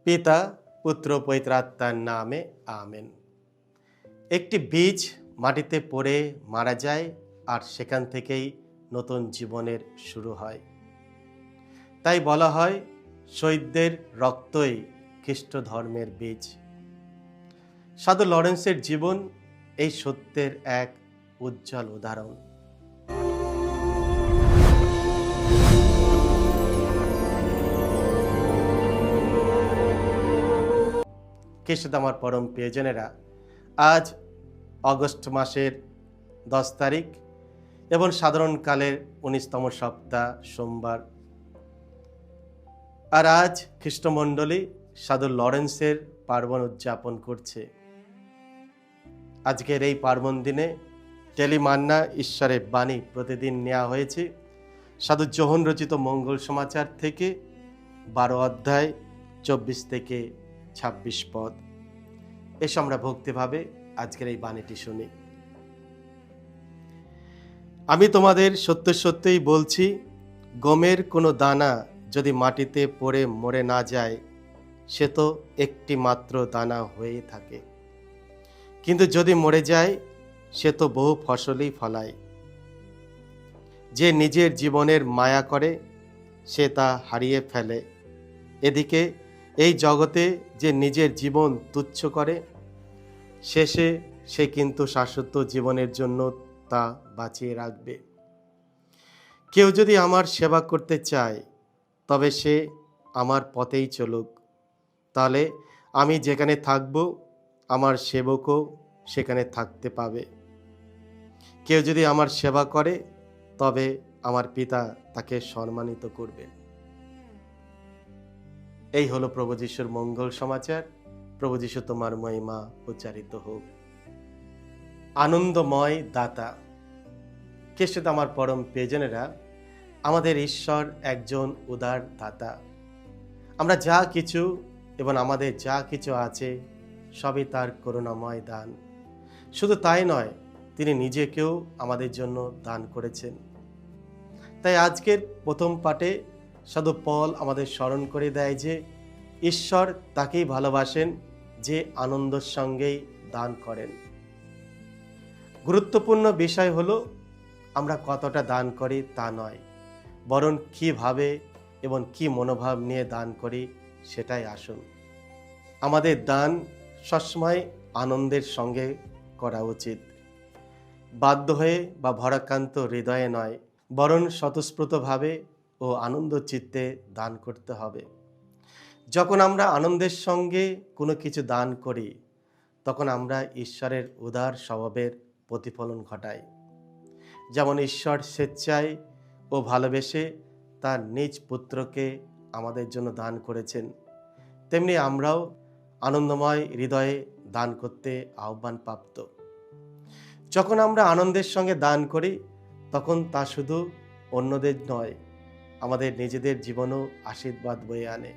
পিতা পুত্র পবিত্রাত্মার নামে আমেন। একটি বীজ মাটিতে পড়ে মারা যায় আর সেখান থেকেই নতুন জীবনের শুরু হয়। তাই বলা হয় শহীদদের রক্তই খ্রিস্ট ধর্মের বীজ। সাধু লরেন্সের জীবন এই সত্যের এক উজ্জ্বল উদাহরণ। খ্রিস্ট আমার পরম প্রিয়জনেরা, আজ অগস্ট মাসের 10 তারিখ এবং সাধারণকালের 19তম সপ্তাহ সোমবার। আর আজ খ্রিস্টমণ্ডলী সাধু লরেন্সের পার্বণ উদযাপন করছে। আজকের এই পার্বণ দিনে টেলিমান্না ঈশ্বরের বাণী প্রতিদিন নেওয়া হয়েছে সাধু যোহন রচিত মঙ্গল সমাচার থেকে 12 অধ্যায় 24 থেকে 26 পদ। এসো আমরা ভক্তিভাবে আজকের এই বাণীটি শুনি। আমি তোমাদের সত্য সত্যই বলছি, গমের কোনো দানা যদি মাটিতে পড়ে মরে না যায়, সে তো একটি মাত্র দানা হয়ে থাকে, কিন্তু যদি মরে যায় সে তো বহু ফসলই ফলায়। যে নিজের জীবনের মায়া করে সে তা হারিয়ে ফেলে। এদিকে এই জগতে যে নিজের জীবন তুচ্ছ করে, শেষে সে কিন্তু শাশ্বত জীবনের জন্য তা বাঁচিয়ে রাখবে। কেউ যদি আমার সেবা করতে চায়, তবে সে আমার পথেই চলুক, তাহলে আমি যেখানে থাকব আমার সেবকও সেখানে থাকতে পাবে। কেউ যদি আমার সেবা করে, তবে আমার পিতা তাকে সম্মানিত করবে। এই হলো প্রভু যিশুর মঙ্গল সমাচার। প্রভু যিশু তোমার মহিমা উচ্চারিত হোক। আনন্দময় দাতা। খ্রিস্ট আমার পরম প্রিয়জনেরা, আমাদের ঈশ্বর একজন উদার দাতা। আমরা যা কিছু এবং আমাদের যা কিছু আছে সবই তার করুণাময় দান। শুধু তাই নয়, তিনি নিজেকেও আমাদের জন্য দান করেছেন। তাই আজকের প্রথম পাঠে সাধু পল আমাদের স্মরণ করে দেয় যে ঈশ্বর তাকেই ভালোবাসেন যে আনন্দের সঙ্গেই দান করেন। গুরুত্বপূর্ণ বিষয় হলো আমরা কতটা দান করি তা নয়, বরং কিভাবে এবং কি মনোভাব নিয়ে দান করি সেটাই আসল। আমাদের দান সবসময় আনন্দের সঙ্গে করা উচিত। বাধ্য হয়ে বা ভরাক্রান্ত হৃদয়ে নয়, বরং স্বতঃস্ফূর্তভাবে ও আনন্দ চিত্তে দান করতে হবে। যখন আমরা আনন্দের সঙ্গে কোনো কিছু দান করি, তখন আমরা ঈশ্বরের উদার স্বভাবের প্রতিফলন ঘটাই। যেমন ঈশ্বর স্বেচ্ছায় ও ভালোবেসে তার নিজ পুত্রকে আমাদের জন্য দান করেছেন, তেমনি আমরাও আনন্দময় হৃদয়ে দান করতে আহ্বান প্রাপ্ত। যখন আমরা আনন্দের সঙ্গে দান করি, তখন তা শুধু অন্যদের নয়, আমাদের নিজেদের জীবনেও আশীর্বাদ বয়ে আনে।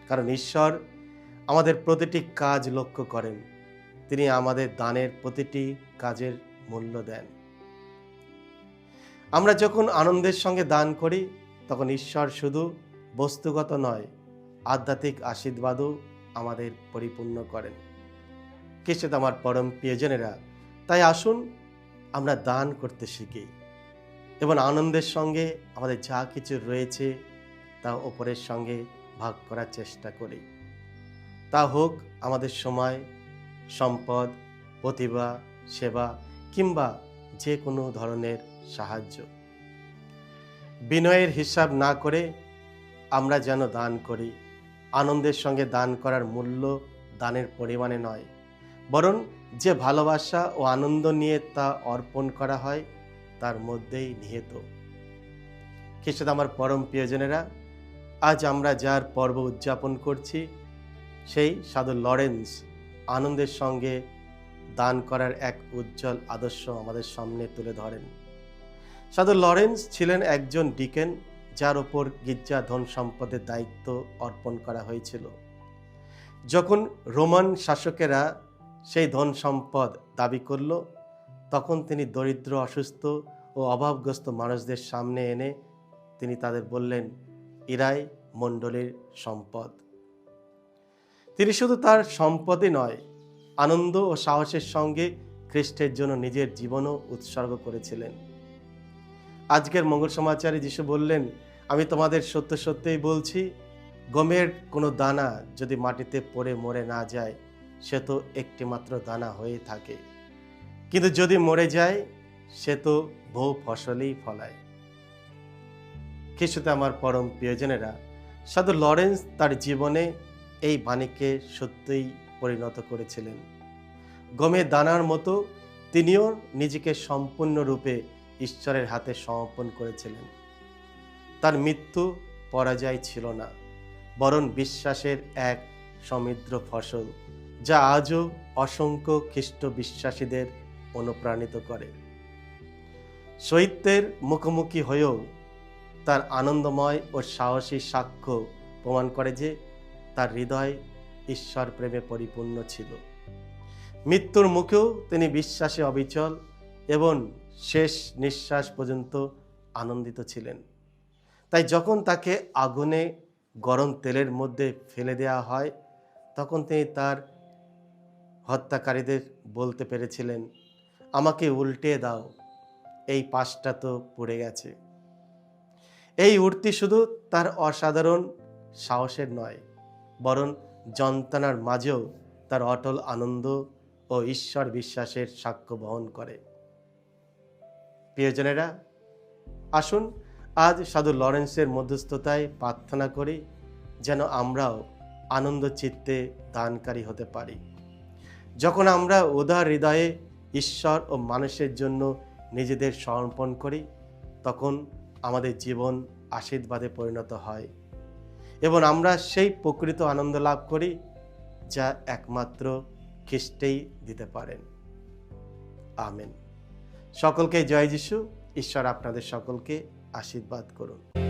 কারণ ঈশ্বর আমাদের প্রতিটি কাজ লক্ষ্য করেন, তিনি আমাদের দানের প্রতিটি কাজের মূল্য দেন। আমরা যখন আনন্দের সঙ্গে দান করি, তখন ঈশ্বর শুধু বস্তুগত নয়, আধ্যাত্মিক আশীর্বাদও আমাদের পরিপূর্ণ করেন। খ্রিস্ট আমার পরম প্রিয়জনেরা, তাই আসুন আমরা দান করতে শিখি এবং আনন্দের সঙ্গে আমাদের যা কিছু রয়েছে তা অপরের সঙ্গে ভাগ করার চেষ্টা করি। তা হোক আমাদের সময়, সম্পদ, প্রতিভা, সেবা কিংবা যে কোনো ধরনের সাহায্য। বিনয়ের হিসাব না করে আমরা যেন দান করি। আনন্দের সঙ্গে দান করার মূল্য দানের পরিমাণে নয়, বরং যে ভালোবাসা ও আনন্দ নিয়ে তা অর্পণ করা হয় তার মধ্যেই নিহিত। খ্রিস্ট আমার পরম প্রিয়জনেরা, আজ আমরা যার পর্ব উদযাপন করছি, সেই সাধু লরেন্স আনন্দের সঙ্গে দান করার এক উজ্জ্বল আদর্শ আমাদের সামনে তুলে ধরেন। সাধু লরেন্স ছিলেন একজন ডিকেন, যার ওপর গির্জা ধন সম্পদের দায়িত্ব অর্পণ করা হয়েছিল। যখন রোমান শাসকেরা সেই ধন সম্পদ দাবি করল, তখন তিনি দরিদ্র, অসুস্থ ও অভাবগ্রস্ত মানুষদের সামনে এনে তিনি তাদের বললেন, এরাই মণ্ডলীর সম্পদ। তিনি শুধু তার সম্পদই নয়, আনন্দ ও সাহসের সঙ্গে খ্রিস্টের জন্য নিজের জীবনও উৎসর্গ করেছিলেন। আজকের মঙ্গল সমাচারে যিশু বললেন, আমি তোমাদের সত্য সত্যই বলছি, গমের কোনো দানা যদি মাটিতে পড়ে মরে না যায়, সে তো একটি মাত্র দানা হয়ে থাকে, কিন্তু যদি মরে যায় সে তো বহু ফসলই ফলায়। খ্রিস্টতে আমার পরম প্রিয়জনেরা, সাধু লরেন্স তার জীবনে এই বাণীকে সত্যই পরিণত করেছিলেন। গমের দানার মতো তিনিও নিজেকে সম্পূর্ণরূপে ঈশ্বরের হাতে সমর্পণ করেছিলেন। তার মৃত্যু পরাজয় ছিল না, বরং বিশ্বাসের এক সমৃদ্ধ ফসল, যা আজও অসংখ্য খ্রিস্ট বিশ্বাসীদের অনুপ্রাণিত করে। শহীদদের মুখোমুখি হয়েও তার আনন্দময় ও সাহসী সাক্ষ্য প্রমাণ করে যে তার হৃদয় ঈশ্বর প্রেমে পরিপূর্ণ ছিল। মৃত্যুর মুখেও তিনি বিশ্বাসে অবিচল এবং শেষ নিঃশ্বাস পর্যন্ত আনন্দিত ছিলেন। তাই যখন তাকে আগুনে গরম তেলের মধ্যে ফেলে দেওয়া হয়, তখন তিনি তার হত্যাকারীদের বলতে পেরেছিলেন, আমাকে উল্টে দাও, এই পাশটা তো পুড়ে গেছে। এই উক্তি শুধু তার অসাধারণ সাহসের নয়, বরং যন্ত্রণার মাঝেও তার অটল আনন্দ ও ঈশ্বর বিশ্বাসের সাক্ষ্য বহন করে। প্রিয়জনেরা, আসুন আজ সাধু লরেন্সের মধ্যস্থতায় প্রার্থনা করি, যেন আমরাও আনন্দ চিত্তে দানকারী হতে পারি। যখন আমরা উদার হৃদয়ে ঈশ্বর ও মানুষের জন্য নিজেদের সমর্পণ করি, তখন আমাদের জীবন আশীর্বাদে পরিণত হয় এবং আমরা সেই প্রকৃত আনন্দ লাভ করি যা একমাত্র খ্রিস্টেই দিতে পারেন। আমেন। সকলকে জয় যিশু। ঈশ্বর আপনাদের সকলকে আশীর্বাদ করুন।